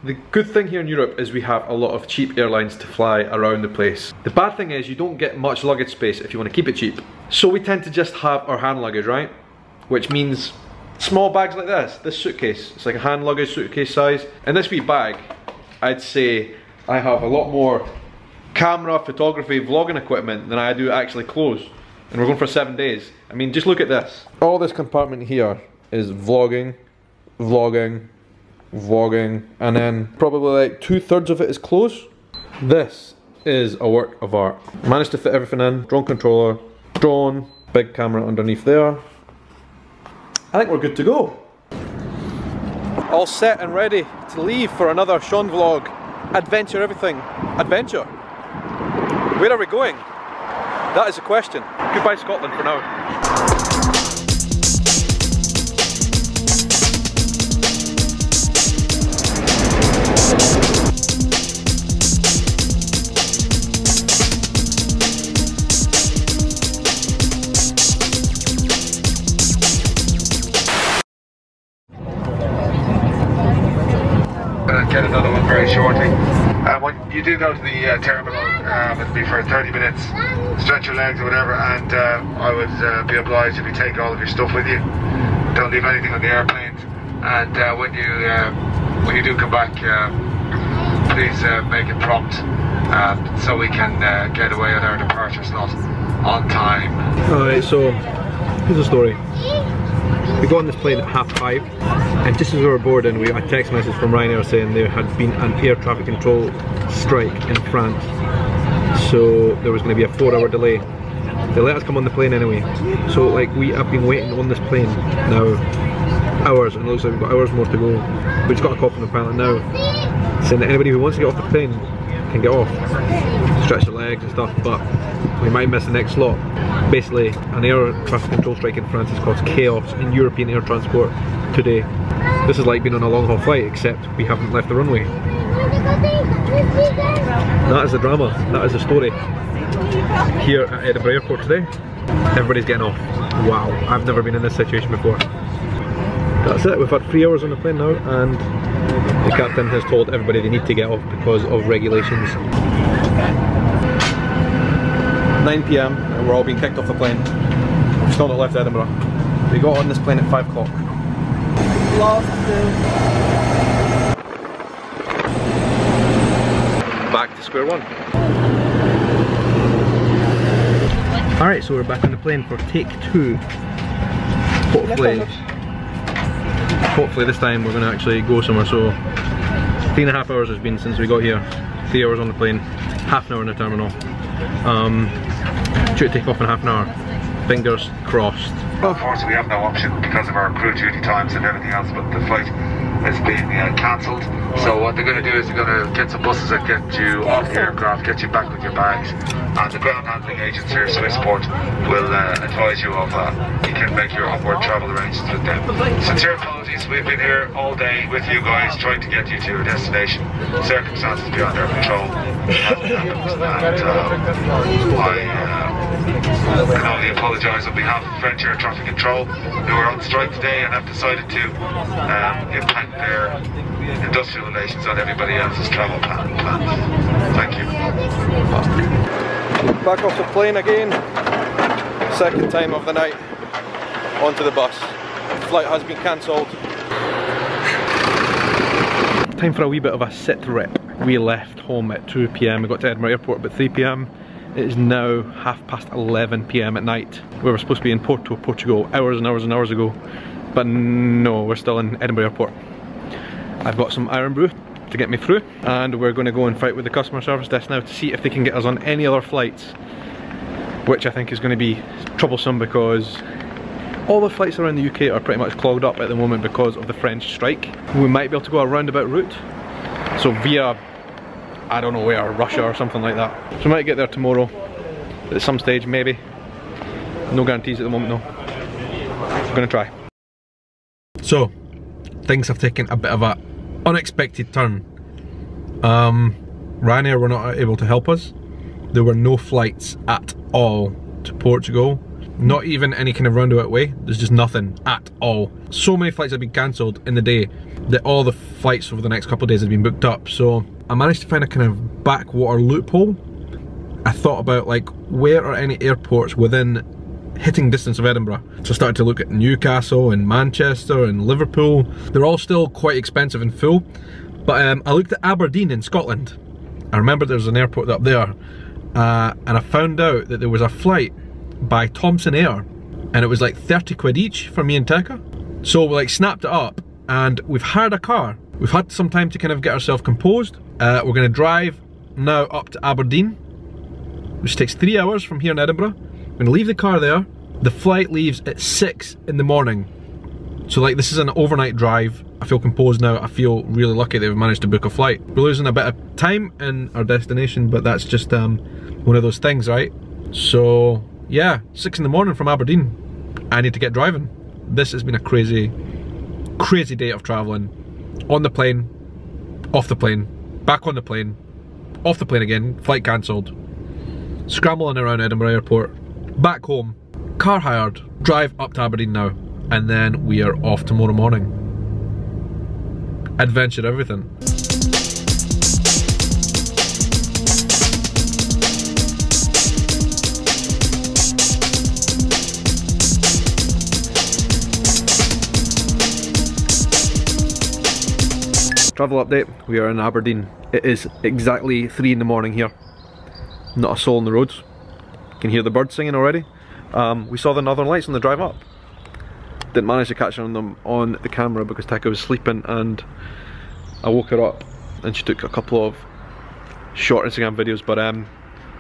The good thing here in Europe is we have a lot of cheap airlines to fly around the place. The bad thing is you don't get much luggage space if you want to keep it cheap. So we tend to just have our hand luggage, right? Which means small bags like this suitcase. It's like a hand luggage suitcase size. And this wee bag, I'd say I have a lot more camera, photography, vlogging equipment than I do actually clothes. And we're going for 7 days. I mean, just look at this. All this compartment here is vlogging, vlogging, vlogging, and then probably like 2/3 of it is clothes. This is a work of art. Managed to fit everything in. Drone controller, drone, big camera underneath there. I think we're good to go. All set and ready to leave for another Shaun vlog. Adventure everything. Adventure. Where are we going? That is the question. Goodbye Scotland for now. Get another one very shortly. When you do go to the terminal, it'll be for 30 minutes. Stretch your legs or whatever, and I would be obliged if you take all of your stuff with you. Don't leave anything on the airplanes. And when you do come back, please make it prompt, so we can get away at our departure slot on time. Alright, so here's the story. We got on this plane at 5:30, and just as we were boarding, we got a text message from Ryanair saying there had been an air traffic control strike in France. So there was going to be a 4-hour delay. They let us come on the plane anyway. So like we have been waiting on this plane now hours, and it looks like we've got hours more to go. We just got a call from the pilot now saying that anybody who wants to get off the plane can get off, stretch their legs and stuff, but we might miss the next slot. Basically, an air traffic control strike in France has caused chaos in European air transport today. This is like being on a long haul flight, except we haven't left the runway. That is the drama, that is the story. Here at Edinburgh Airport today, everybody's getting off. Wow, I've never been in this situation before. That's it, we've had 3 hours on the plane now, and the captain has told everybody they need to get off because of regulations. 9 PM and we're all being kicked off the plane. We've still not left Edinburgh. We got on this plane at 5 o'clock. Back to square one. Alright, so we're back on the plane for take 2. Hopefully this time we're going to actually go somewhere. So 3.5 hours has been since we got here. 3 hours on the plane, half an hour in the terminal. Should take off in half an hour. Fingers crossed. Unfortunately, we have no option because of our crew duty times and everything else, but the flight has been cancelled. So what they're going to do is they're going to get some buses that get you off the aircraft, get you back with your bags, and the ground handling agents here, Swissport, will advise you of you can make your upward travel arrangements with them. Sincere apologies, we've been here all day with you guys trying to get you to your destination. Circumstances beyond our control have happened, and I can only apologise on behalf of French Air Traffic Control, who are on strike today and have decided to impact their industrial relations on everybody else's travel plans. Thank you. Back off the plane again. Second time of the night. Onto the bus. Flight has been cancelled. Time for a wee bit of a sit rep. We left home at 2 PM. We got to Edinburgh Airport about 3 PM. It is now 11:30 PM at night. We were supposed to be in Portugal hours and hours and hours ago, but no, we're still in Edinburgh Airport. I've got some iron brew to get me through, and we're going to go and fight with the customer service desk now to see if they can get us on any other flights, which I think is going to be troublesome because all the flights around the UK are pretty much clogged up at the moment because of the French strike. We might be able to go a roundabout route, so via, I don't know where, Russia or something like that. So we might get there tomorrow at some stage, maybe. No guarantees at the moment though. I'm gonna try. So, things have taken a bit of a unexpected turn. Ryanair were not able to help us. There were no flights at all to Portugal. Not even any kind of roundabout way. There's just nothing at all. So many flights have been cancelled in the day. that all the flights over the next couple of days had been booked up. So I managed to find a kind of backwater loophole. I thought about like, where are any airports within hitting distance of Edinburgh? So I started to look at Newcastle and Manchester and Liverpool. They're all still quite expensive and full. But I looked at Aberdeen in Scotland. I remember there's an airport up there. And I found out that there was a flight by Thomson Air. And it was like 30 quid each for me and Tekka. So we like snapped it up and we've hired a car. We've had some time to kind of get ourselves composed. We're gonna drive now up to Aberdeen, which takes 3 hours from here in Edinburgh. We're gonna leave the car there. The flight leaves at 6 in the morning. So like, this is an overnight drive. I feel composed now. I feel really lucky that we've managed to book a flight. We're losing a bit of time in our destination, but that's just one of those things, right? So yeah, 6 in the morning from Aberdeen. I need to get driving. This has been a crazy, crazy day of traveling. On the plane, off the plane, back on the plane, off the plane again, flight cancelled. Scrambling around Edinburgh Airport, back home, car hired, drive up to Aberdeen now, and then we are off tomorrow morning. Adventure everything. Travel update, we are in Aberdeen. It is exactly 3 in the morning here. Not a soul on the roads. You can hear the birds singing already. We saw the Northern Lights on the drive up. Didn't manage to catch them on the camera because Tekka was sleeping, and I woke her up and she took a couple of short Instagram videos. But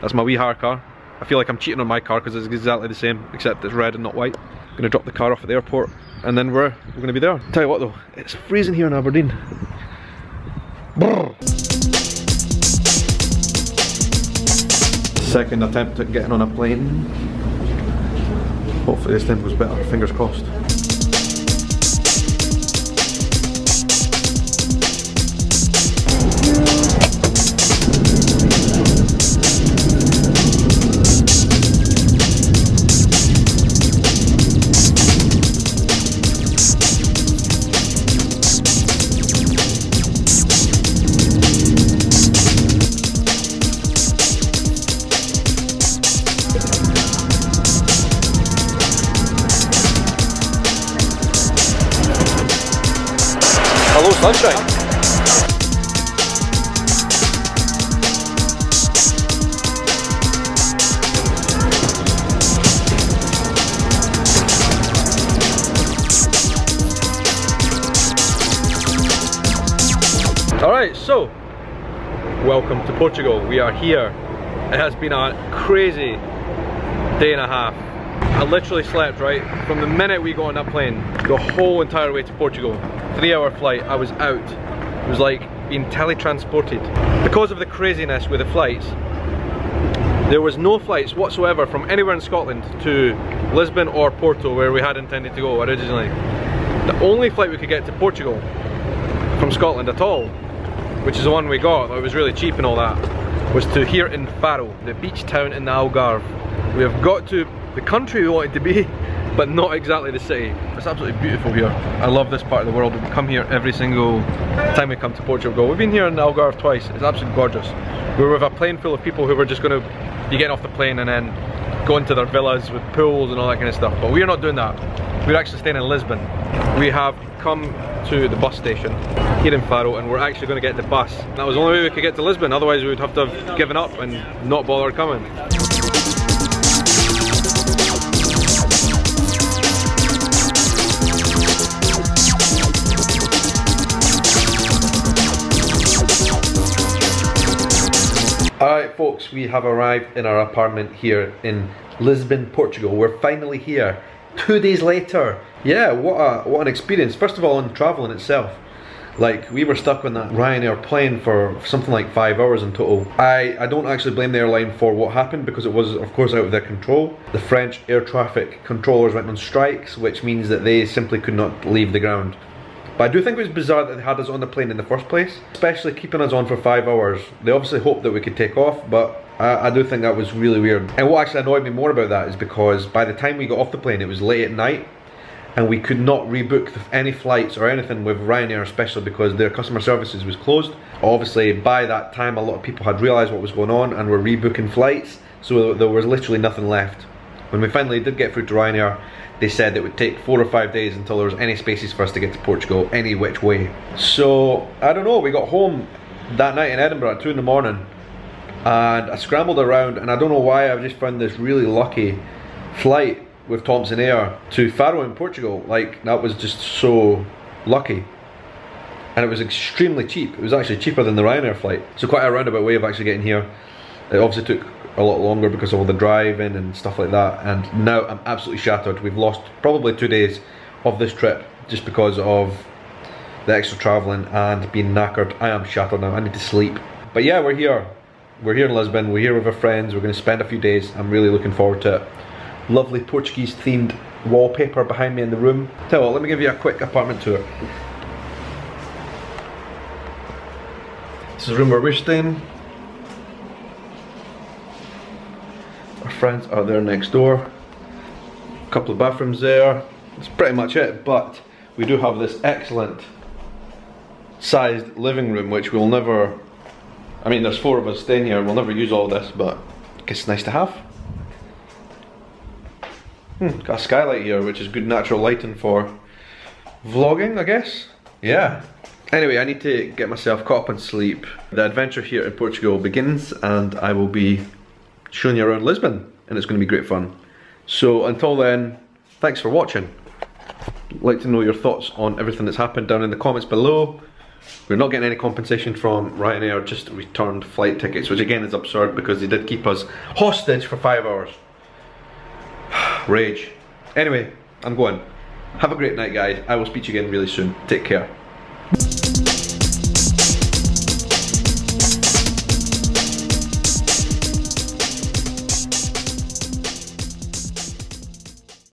that's my wee hire car. I feel like I'm cheating on my car because it's exactly the same, except it's red and not white. I'm gonna drop the car off at the airport and then we're gonna be there. Tell you what though, it's freezing here in Aberdeen. Brrr. Second attempt at getting on a plane. Hopefully this time goes better, fingers crossed. Hello, sunshine. Alright, so welcome to Portugal. We are here. It has been a crazy day and a half. I literally slept, right, from the minute we got on that plane, the whole entire way to Portugal. 3-hour flight, I was out. It was like being teletransported. Because of the craziness with the flights, there was no flights whatsoever from anywhere in Scotland to Lisbon or Porto, where we had intended to go originally. The only flight we could get to Portugal from Scotland at all, which is the one we got, that was really cheap and all that, was to here in Faro, the beach town in the Algarve. We have got to the country we wanted to be, but not exactly the city. It's absolutely beautiful here. I love this part of the world. We come here every single time we come to Portugal. We've been here in the Algarve twice. It's absolutely gorgeous. We were with a plane full of people who were just going to be getting off the plane and then going to their villas with pools and all that kind of stuff. But we're not doing that. We're actually staying in Lisbon. We have come to the bus station here in Faro, and we're actually going to get the bus. That was the only way we could get to Lisbon, otherwise we would have to have given up and not bother coming. Alright folks, we have arrived in our apartment here in Lisbon, Portugal. We're finally here, 2 days later. Yeah, what an experience. First of all, on traveling itself. Like, we were stuck on that Ryanair plane for something like 5 hours in total. I don't actually blame the airline for what happened, because it was of course out of their control. The French air traffic controllers went on strikes, which means that they simply could not leave the ground. But I do think it was bizarre that they had us on the plane in the first place, especially keeping us on for 5 hours. They obviously hoped that we could take off, but I do think that was really weird. And what actually annoyed me more about that is because by the time we got off the plane, it was late at night, and we could not rebook any flights or anything with Ryanair, especially because their customer services was closed. Obviously by that time a lot of people had realised what was going on and were rebooking flights, so there was literally nothing left. When we finally did get through to Ryanair, they said it would take 4 or 5 days until there was any spaces for us to get to Portugal any which way. So I don't know, we got home that night in Edinburgh at 2 in the morning, and I scrambled around, and I don't know why I've just found this really lucky flight with Thomson Air to Faro in Portugal. Like, that was just so lucky, and it was extremely cheap. It was actually cheaper than the Ryanair flight, so quite a roundabout way of actually getting here. It obviously took a lot longer because of all the driving and stuff like that, and now I'm absolutely shattered. We've lost probably 2 days of this trip just because of the extra travelling and being knackered. I am shattered now, I need to sleep. But yeah, we're here in Lisbon, we're here with our friends, we're going to spend a few days. I'm really looking forward to it. Lovely Portuguese themed wallpaper behind me in the room. Tell you what, let me give you a quick apartment tour. This is the room where we're staying. Our friends are there next door. A couple of bathrooms there. That's pretty much it, but we do have this excellent sized living room which we'll never, I mean there's 4 of us staying here, we'll never use all this, but I guess it's nice to have. Got a skylight here which is good natural lighting for vlogging, I guess. Yeah. Anyway, I need to get myself caught up on sleep. The adventure here in Portugal begins, and I will be showing you around Lisbon, and it's going to be great fun. So until then, thanks for watching. I'd like to know your thoughts on everything that's happened down in the comments below. We're not getting any compensation from Ryanair, just returned flight tickets, which again is absurd because they did keep us hostage for 5 hours. Rage. Anyway, I'm going. Have a great night, guys. I will speak to you again really soon. Take care.